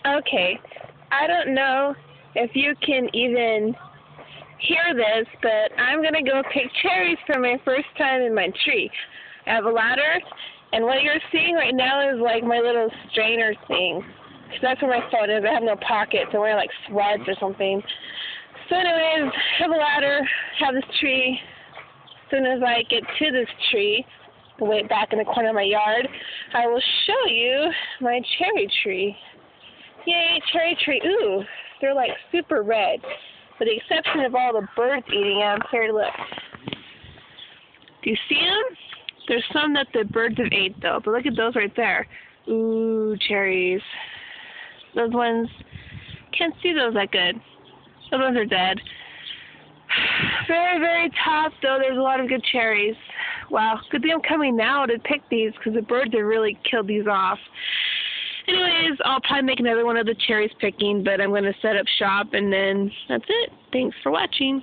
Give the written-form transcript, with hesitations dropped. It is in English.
Okay, I don't know if you can even hear this, but I'm going to go pick cherries for my first time in my tree. I have a ladder, and what you're seeing right now is like my little strainer thing. 'Cause that's where my phone is. I have no pockets. I'm wearing like sweats or something. So anyways, have a ladder, have this tree. As soon as I get to this tree, way back in the corner of my yard, I will show you my cherry tree. Yay, cherry tree. Ooh, they're like super red. With the exception of all the birds eating them. Here, look. Do you see them? There's some that the birds have ate, though. But look at those right there. Ooh, cherries. Those ones, can't see those that good. Those ones are dead. Very, very tough, though. There's a lot of good cherries. Wow, good thing I'm coming now to pick these because the birds have really killed these off. Anyways, I'll probably make another one of the cherries picking, but I'm going to set up shop, and then that's it. Thanks for watching.